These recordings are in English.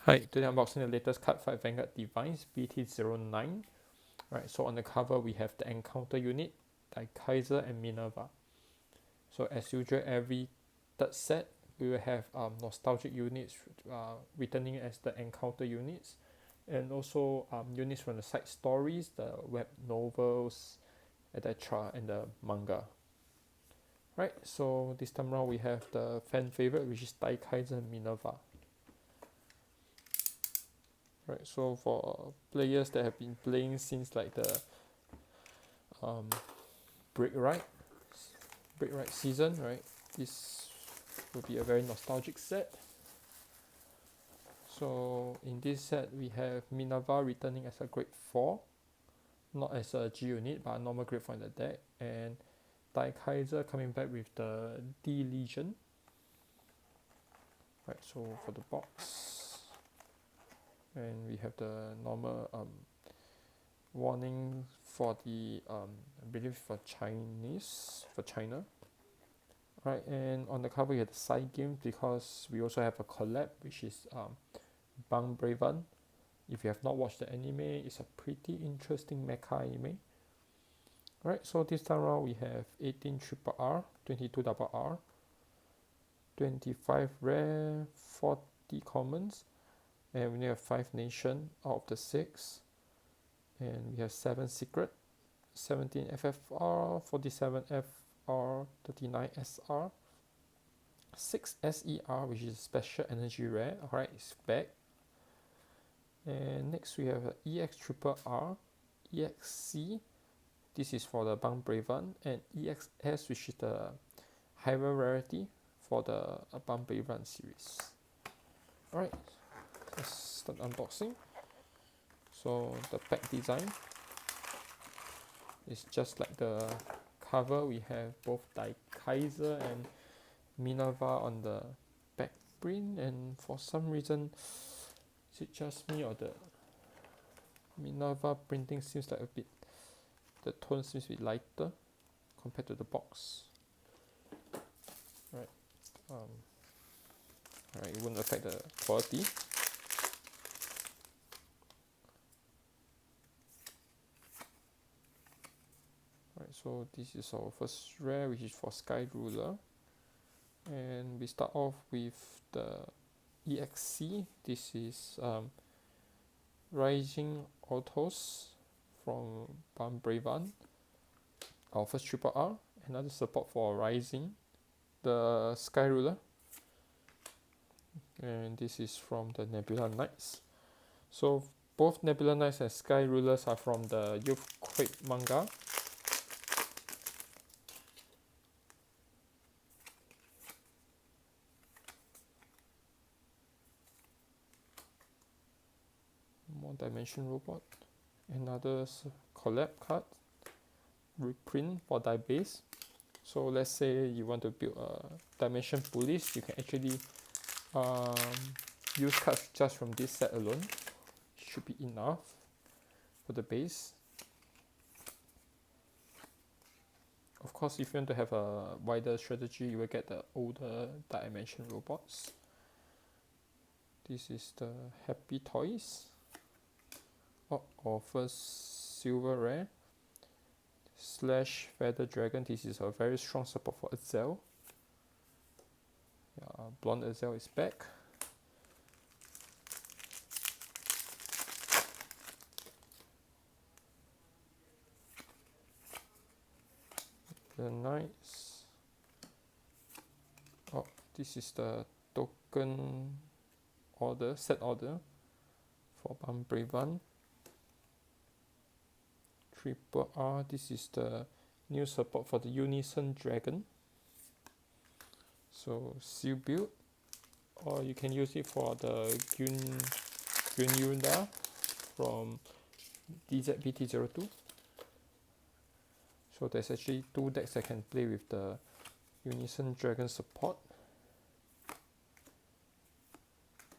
Hi, today I'm unboxing the latest card fight Vanguard device VG-DZ-BT09. Right, so on the cover we have the Encounter unit, Kaiser and Minerva. So as usual, every third set we will have nostalgic units returning as the Encounter units, and also units from the side stories, the web novels, etc., and the manga. Right, so this time around we have the fan favorite, which is Kaiser and Minerva. Right, so for players that have been playing since like the um, break right season, right, this will be a very nostalgic set. So in this set we have Minerva returning as a grade 4, not as a G unit but a normal grade 4 in the deck, and Kaiser coming back with the D Legion. Right, so for the box, and we have the normal warning for the I believe for China. Right, and on the cover you have the side game, because we also have a collab which is Bang Braven. If you have not watched the anime, it's a pretty interesting mecha anime. Right, so this time around we have 18 triple R, 22 double R, 25 rare, 40 commons, and we only have 5 nation out of the 6, and we have 7 secret, 17 FFR, 47 FR, 39 SR, 6 SER, which is special energy rare. Alright, it's back. And next we have EX triple R, EXC, this is for the Bang Braven, and EXS, which is the higher rarity for the Bang Braven series. Alright, let's start unboxing. So the pack design is just like the cover. We have both Kaiser and Minerva on the back print, and for some reason, is it just me or the Minerva printing seems like the tone seems a bit lighter compared to the box. Right, it won't affect the quality. Right, so this is our first rare, which is for Sky Ruler, and we start off with the EXC. This is Rising Autos from Bang Braven, our first triple R. Another support for Rising, the Sky Ruler, and this is from the Nebula Knights. So both Nebula Knights and Sky Rulers are from the Youthquake manga. More Dimension Robot, another collab card, reprint for die base. So let's say you want to build a Dimension Police, you can actually use cards just from this set alone. Should be enough for the base. Of course, if you want to have a wider strategy, you will get the older Dimension robots. This is the Happy Toys. Offers silver rare / Feather Dragon. This is a very strong support for Azel. Blonde Azel is back. The Knights. This is the token set order for Bang Braven. Triple R, this is the new support for the Unison Dragon. So seal build, or you can use it for the Gyunyuda from DZ-BT02. So there's actually 2 decks that can play with the Unison Dragon support.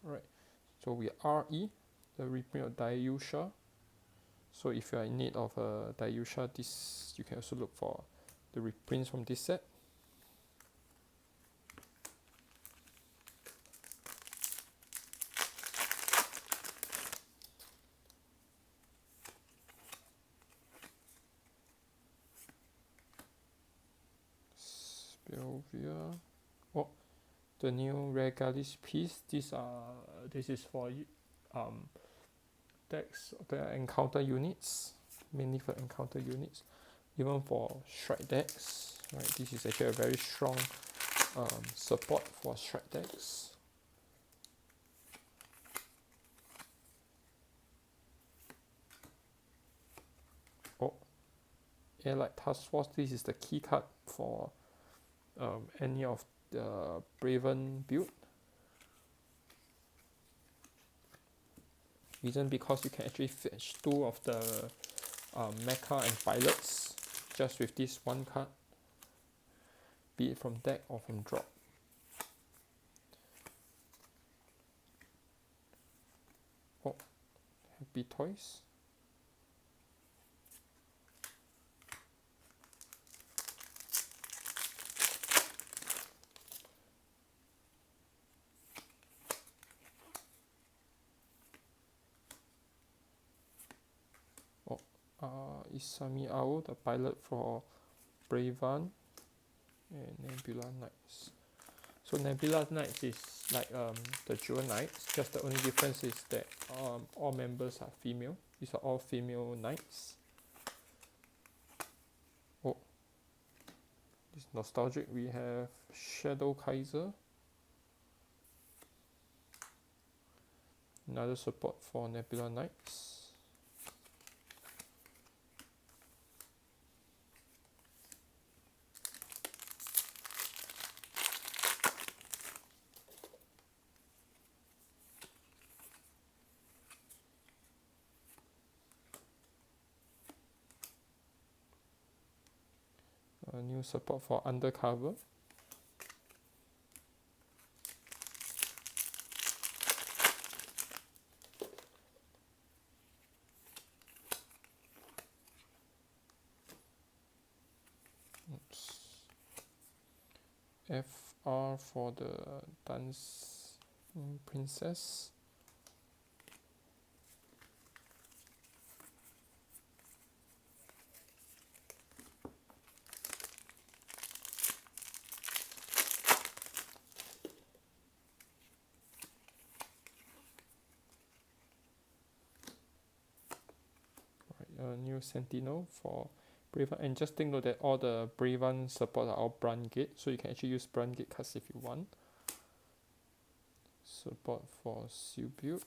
Right, so we RE, the reprint of Dayusha. So if you are in need of a Dayusha, this you can also look for the reprints from this set. Belvia. Oh, the new Regalis piece. This is for decks, the encounter units, mainly for encounter units, even for strike decks. Right, this is actually a very strong support for strike decks. Oh, Allied Task Force. This is the key card for any of the Braven build. Reason because you can actually fetch 2 of the mecha and pilots just with this one card, be it from deck or from drop. Oh, Happy Toys. Isami Ao, the pilot for Bravan, and Nebula Knights. So Nebula Knights is like the Jewel Knights, just the only difference is that all members are female. These are all female knights. Oh, this nostalgic, we have Shadow Kaiser. Another support for Nebula Knights. A new support for Undercover. Oops. FR for the Dance Princess. A new Sentinel for Braven, and just take note that all the Braven support are all Brand Gate, so you can actually use Brand Gate cards if you want. Support for Seal Build.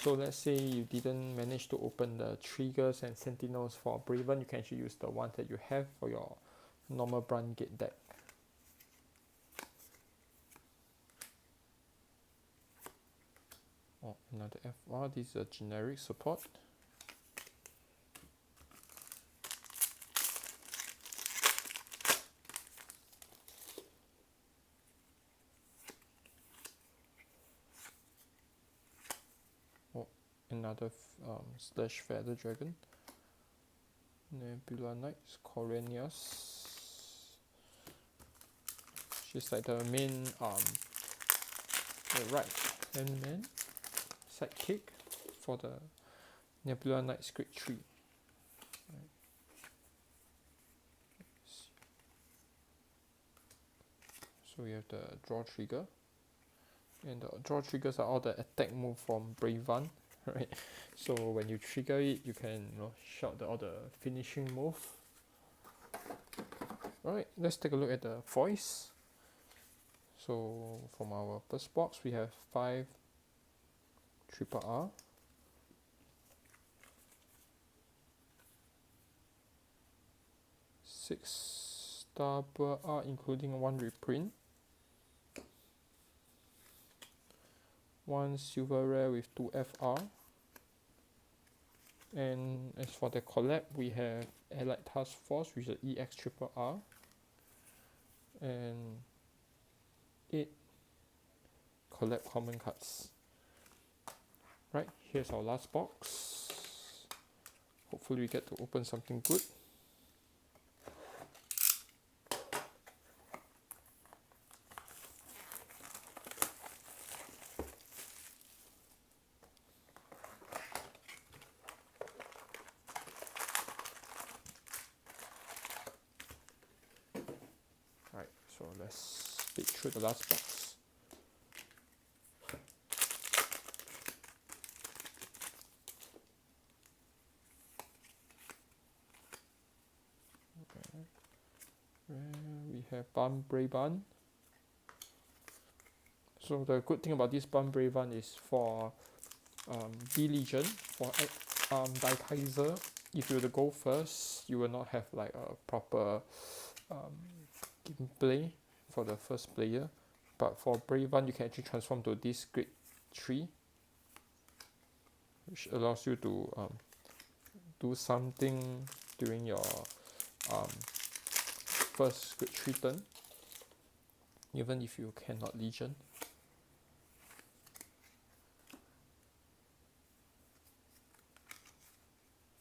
So let's say you didn't manage to open the triggers and sentinels for Braven, you can actually use the ones that you have for your normal Brand Gate deck. Oh, another FR, this is a generic support. Oh, another Slash Feather Dragon. Nebula Knights, Corenius. She's like the main the right hand man sidekick for the Nebula Knights Grade 3. Right. So we have the draw trigger, and the draw triggers are all the attack move from Bravan, right? So when you trigger it, you can shout all the finishing move. Alright, let's take a look at the voice. So from our first box, we have 5 triple R, 6 double R including 1 reprint, 1 silver rare with 2 FR, and as for the collab, we have Allied Task Force with the EX triple R, and 8 collab common cards. Right, here's our last box. Hopefully we get to open something good. So let's speed through the last box. We have Brave Bun. So the good thing about this Brave Bun is for D-Legion, for Daikaiser, if you were to go first, you will not have like a proper gameplay for the first player. But for Brave Bun, you can actually transform to this grade 3, which allows you to do something during your first grade 3 turn, even if you cannot Legion.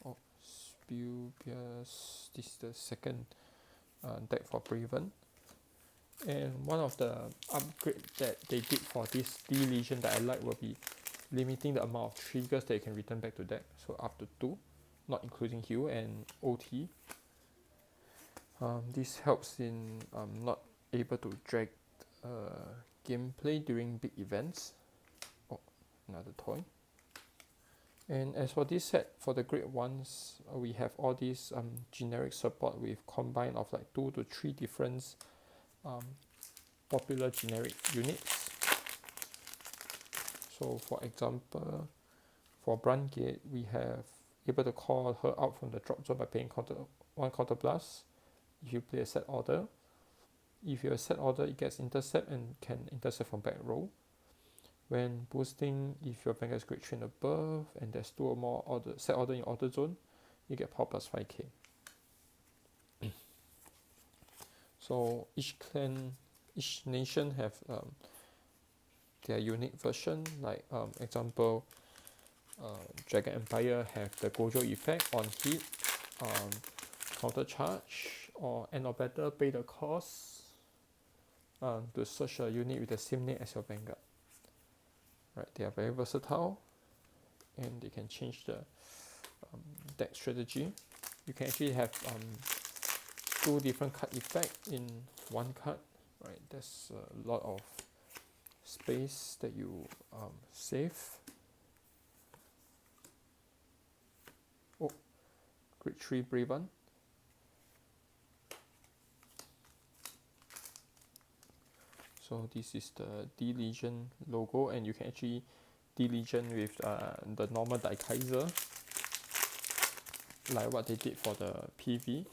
Oh, Spewbius, this is the second deck for Brave Bun. And one of the upgrades that they did for this D-Legion that I like will be limiting the amount of triggers that you can return back to deck, so up to 2, not including heal and OT. This helps in not able to drag gameplay during big events. Oh, another toy. And as for this set, for the grade 1s, we have all these generic support with combine of like 2 to 3 different popular generic units. So for example, for Brungate, we have able to call her out from the drop zone by paying 1 counter blast if you play a set order. If you have a set order, it gets intercept and can intercept from back row. When boosting, if your Vanguard is grade 3 and above and there's 2 or more set order in your order zone, you get power plus 5k. So each nation have their unique version, like example, Dragon Empire have the Gojo effect on hit, counter charge, or end of battle pay the cost to search a unit with the same name as your Vanguard. Right, they are very versatile and they can change the deck strategy. You can actually have 2 different card effects in one card. Right, there's a lot of space that you save. Oh, grade 3 Brave Bun. So this is the D-Legion logo, and you can actually D-Legion with the normal Daikaiser, like what they did for the PV.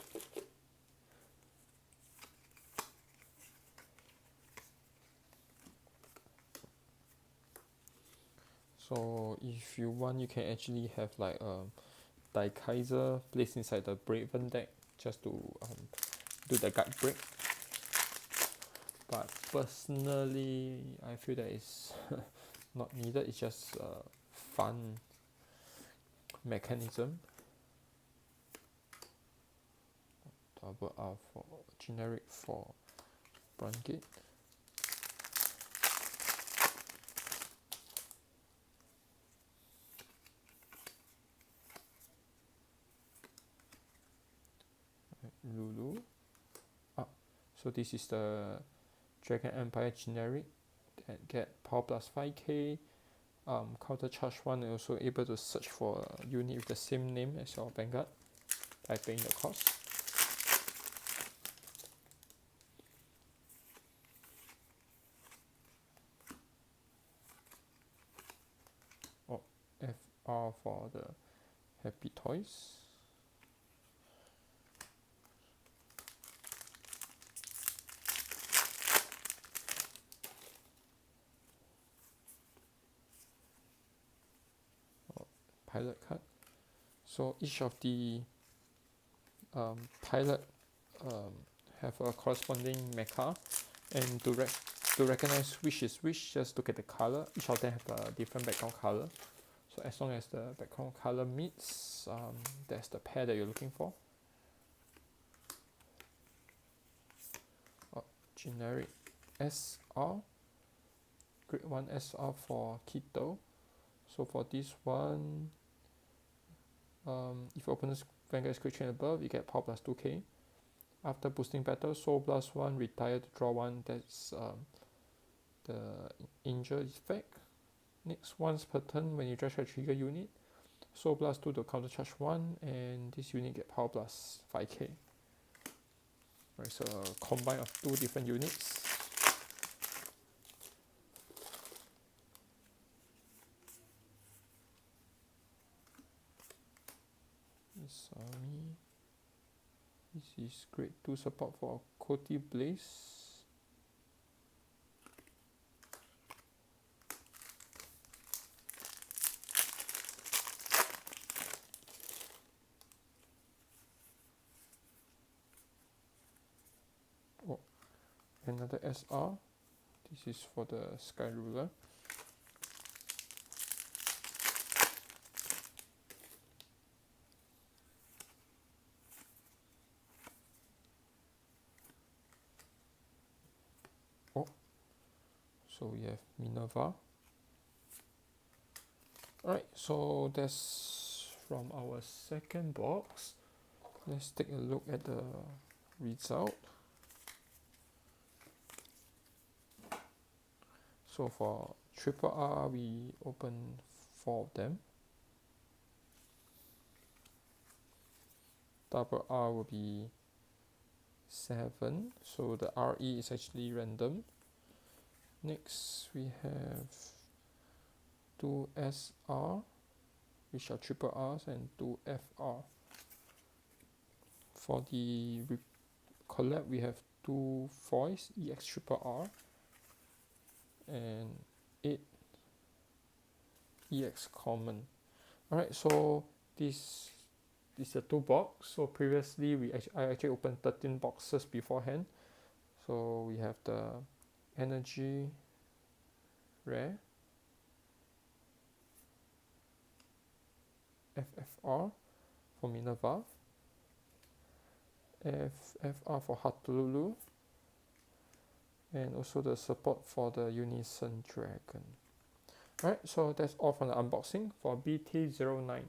So if you want, you can actually have like a Daikaiser placed inside the Brave Bun deck just to do the guard break. But personally, I feel that it's not needed. It's just a fun mechanism. Double R for generic for Brungate. Lulu. So this is the Dragon Empire generic that get power plus 5k, counter charge 1, and also able to search for a unit with the same name as your Vanguard by paying the cost. Oh, FR for the Happy Toys. Pilot card. So each of the pilot have a corresponding mecha, and to recognize which is which, just look at the color. Each of them have a different background color. So as long as the background color meets, that's the pair that you're looking for. Generic SR, grade 1 SR for Keto. So for this one, if your opponent's Vanguard is grade 3 and above, you get power plus 2k. After boosting battle, Soul Blast 1, retire to draw 1. That's the injure effect. Next, once per turn, when you dash a trigger unit, Soul Blast 2 to counter charge 1, and this unit get Power Blast 5k. Right, so a combine of 2 different units. This army. This is grade 2 support for Koti Blaze. Oh, another SR. This is for the Sky Ruler. Oh, so we have Minerva. Alright, so that's from our second box. Let's take a look at the result. So for triple R, we open 4 of them. Double R will be 7, so the RE is actually random. Next, we have 2 SR, which are triple R's, and 2 FR. For the collab, we have 2 foils, EX triple R, and 8 EX common. Alright, so this is a 2 box. So previously I actually opened 13 boxes beforehand. So we have the energy rare, FFR for Minerva, FFR for Hatululu, and also the support for the Unison Dragon. Alright, so that's all from the unboxing for BT09.